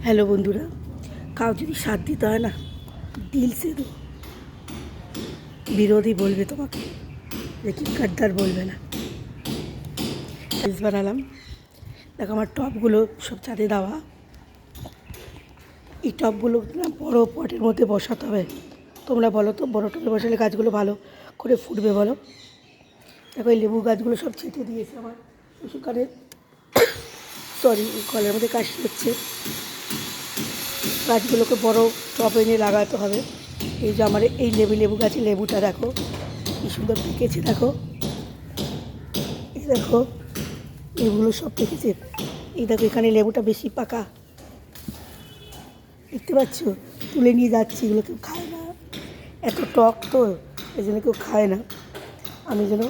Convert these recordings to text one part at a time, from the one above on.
Hello বন্ধুরা, cow যদি সাথ দিতে হয় না, দিল সে দো। বিরোধী বলবে তোমাকে, লেকিন গদ্দার বলবে না। রিলস বানালাম, দেখো আমার টবগুলো সব ছাদে দেওয়া। এই টবগুলো না বড়ো পটের মধ্যে বসাতে হবে। তোমরা বলো তো, বড়ো টবে বসালে গাছগুলো ভালো করে ফুটবে বলো? দেখো এই লেবু গাছগুলো সব ছেটে দিয়েছে আমার সেখানে। সরি, কলের মধ্যে কাশি হচ্ছে। গাছগুলোকে বড় টবে এনে লাগাতে হবে। এই যে আমার এই লেবু গাছে লেবুটা দেখো কী সুন্দর পেকেছে, দেখো এই দেখো লেবুগুলো সব পেকেছে। এই দেখো এখানে লেবুটা বেশি পাকা, দেখতে পাচ্ছ? তুলে নিয়ে যাচ্ছি, এগুলো কেউ খায় না, এত টক তো এই জন্য কেউ খায় না। আমি যেন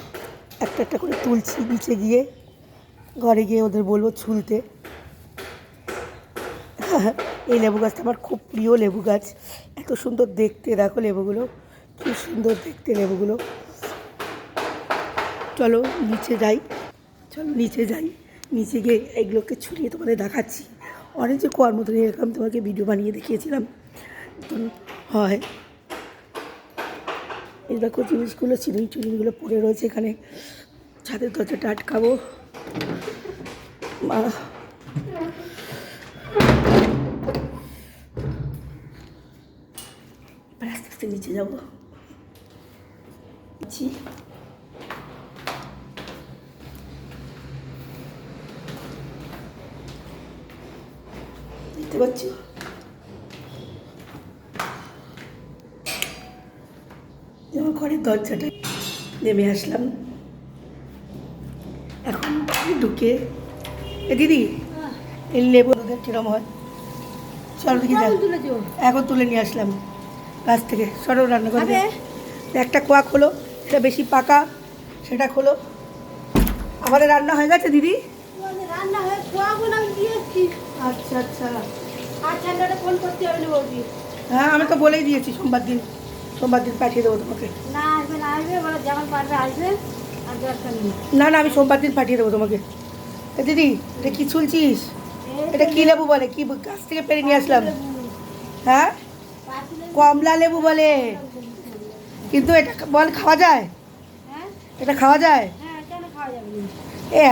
একটা একটা করে তুলছি, নিচে গিয়ে ঘরে গিয়ে ওদের বলবো ছুলতে। এই লেবু গাছটা আমার খুব প্রিয় লেবু গাছ, এত সুন্দর দেখতে, দেখো লেবুগুলো কী সুন্দর দেখতে লেবুগুলো। চলো নিচে যাই, নিচে গিয়ে এগুলোকে ছুঁড়িয়ে তোমাদের দেখাচ্ছি। অনেক যে কোয়ার মতন এরকম তোমাকে ভিডিও বানিয়ে দেখিয়েছিলাম, হয় এই দেখো জিনিসগুলো চিরুনিগুলো পড়ে রয়েছে এখানে, ছাদের দরজাটা আটকাবো। আস্তে আস্তে নিচে যাবো। দেখতে পাচ্ছ আমার ঘরের দরজাটা নেমে আসলাম। এখন ঢুকে দিদি এই লেবু ওদের কিরম হয় চলো দেখি যাই। এখন তুলে নিয়ে আসলাম গাছ থেকে, সরো রান্না করবে। একটা কোয়া খোলো, সেটা বেশি পাকা, সেটা খোলো। আমাদের রান্না হয়ে গেছে দিদি? রান্না হয়ে কোয়াগুলো আমি দিয়েছি। আচ্ছা আচ্ছা, আচ্ছা ফোন করতে হবে বলবি। হ্যাঁ আমি তো বলেই দিয়েছি সোমবার দিন পাঠিয়ে দেবো তোমাকে। না আসবে না, আসবে বলো যেমন পারবে আসবে, আর দরকার নেই। না না আমি সোমবার দিন পাঠিয়ে দেবো তোমাকে। দিদি এটা কি চুলছিস? এটা কি লেবু বলে? কি গাছ থেকে পেরে নিয়ে আসলাম? হ্যাঁ কমলা লেবু বলে, কিন্তু এটা বল খাওয়া যায়? হ্যাঁ এটা খাওয়া যায়? হ্যাঁ, কেন খাওয়া যাবে না?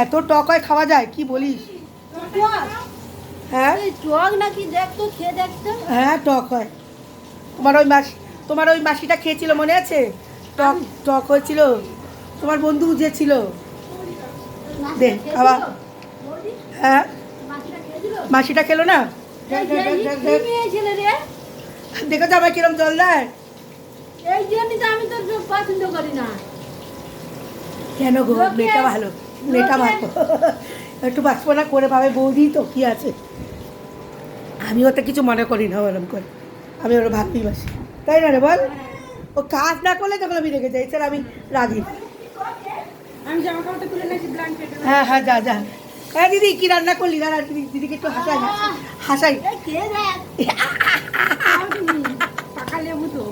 এত টক হয়, খাওয়া যায়? কি বলিস? হ্যাঁ টক নাকি দেখতো, খেয়ে দেখতো। হ্যাঁ টক হয়। তোমার ওই মাসিটা খেয়েছিল মনে আছে? টক টক হয়েছিল। তোমার বন্ধু যে ছিল, দে খাওয়া। হ্যাঁ মাসিটা খেলো না? দেখো তো আমার কিরম জল দেয়। এই জন্যই তো আমি তো পছন্দ করি না। কেন গো? মেয়েটা ভালো, মেয়েটা ভালো, একটু বাঁচপনা করে পাবে বৌদি তো কি আছে। আমি ওতে কিছু মনে করি না ওরম করে, আমি ওর ভালোই বাসি, তাই না রে বল? ও কাজ না করলে তখন আমি রেখে যাই, স্যার আমি রাজি না। আমি জামা কাপড়টা তুলে নিয়েছি ব্ল্যাঙ্কেটে। হ্যাঁ হ্যাঁ যা যা। হ্যাঁ দিদি কি রান্না করলি? না দিদিকে একটু হাসাই। খেয়ে দেখ পাকা লেবু তো।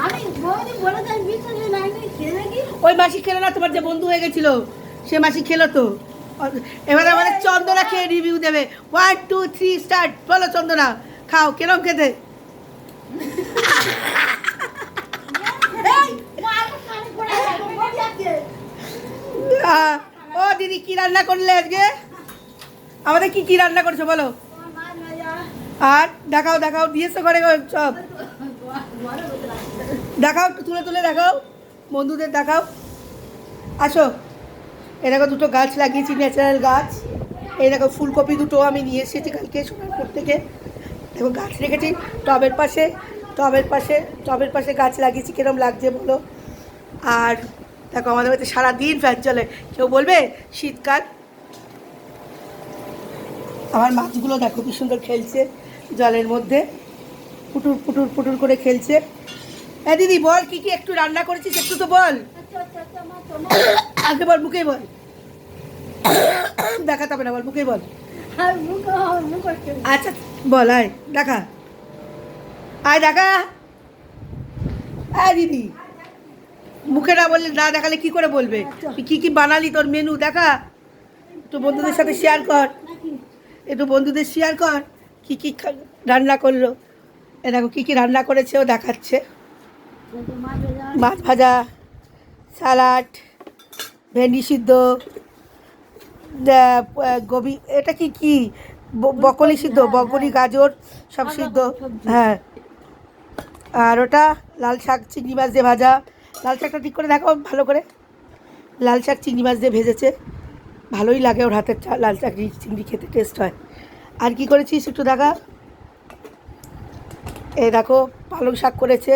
আমি বৌদি বলে দেয় বিশ্বাস নাই, খেয়ে দেখি। ওই মাসি খেলো না? তোমার যে বন্ধু হয়ে গেছিল সে মাসি খেলো তো। এবারে আমাদের চন্দনা খেয়ে রিভিউ দেবে। 1 2 3 স্টার্ট। বলো চন্দনা, খাও, কিরম খেতে? ও দিদি কি রান্না করলে আজকে? আমাদের কি রান্না করছো বলো? আর দেখাও দিয়েছো ঘরে সব দেখাও, তুলে তুলে দেখাও, বন্ধুদের দেখাও। আসো, এই দেখো দুটো গাছ লাগিয়েছি, ন্যাচারাল গাছ। এই দেখো ফুলকপি দুটো আমি নিয়ে এসেছি কালকে সোনারপুর থেকে। দেখো গাছ রেখেছি টবের পাশে গাছ লাগিয়েছি, কিরম লাগছে বলো? আর দেখো আমাদের বাড়িতে সারাদিন ফ্যান চলে, কেউ বলবে শীতকাল? আমার মাছগুলো দেখো কি সুন্দর খেলছে জলের মধ্যে, পুটুর করে খেলছে। হ্যাঁ দিদি বল কি একটু রান্না করেছিস, একটু তো বল। আগে বল, মুখেই বল, দেখাতে হবে না, বল মুখেই বল। আচ্ছা বল, আয় দেখা, দিদি মুখে না বললে, না দেখালে কি করে বলবে? কি বানালি, তোর মেনু দেখা, একটু বন্ধুদের সাথে শেয়ার কর, কী কী রান্না করলো, এ দেখো কী কী রান্না করেছে ও দেখাচ্ছে। মাছ ভাজা, স্যালাড, ভেন্ডি সিদ্ধ, গোবি, এটা কি কি বকলি সিদ্ধ, বকলি গাজর সব সিদ্ধ, হ্যাঁ। আর ওটা লাল শাক চিংড়ি মাছ দিয়ে ভাজা। লাল শাকটা ঠিক করে দেখো ভালো করে। লাল শাক চিংড়ি মাছ দিয়ে ভেজেছে, ভালোই লাগে ওর হাতের লাল শাক চিংড়ি খেতে টেস্ট হয়। আর কি করেছিস একটু দেখা। এই দেখো পালং শাক করেছে,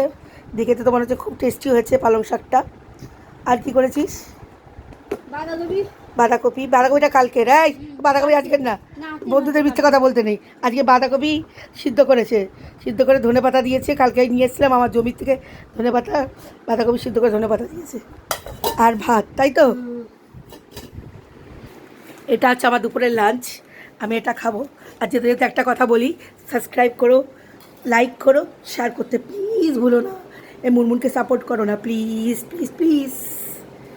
দেখে তো মনে হচ্ছে খুব টেস্টি হয়েছে পালং শাকটা। আর কি করেছিস? বাঁধাকপিটা কালকে রে, বাঁধাকপি আজকের না, বন্ধুদের মিথ্যে কথা বলতে নেই। আজকে বাঁধাকপি সিদ্ধ করেছে, সিদ্ধ করে ধনেপাতা দিয়েছে। কালকে নিয়ে এসেছিলাম আমার জমির থেকে ধনেপাতা, বাঁধাকপি সিদ্ধ করে ধনেপাতা দিয়েছে। আর ভাত, তাই তো। এটা হচ্ছে আমার দুপুরের লাঞ্চ, আমি এটা খাবো। আর যেতে যেতে একটা কথা বলি, সাবস্ক্রাইব করো, লাইক করো, শেয়ার করতে প্লিজ ভুলো না। এই মুনমুনকে সাপোর্ট করো না, প্লিজ প্লিজ প্লিজ।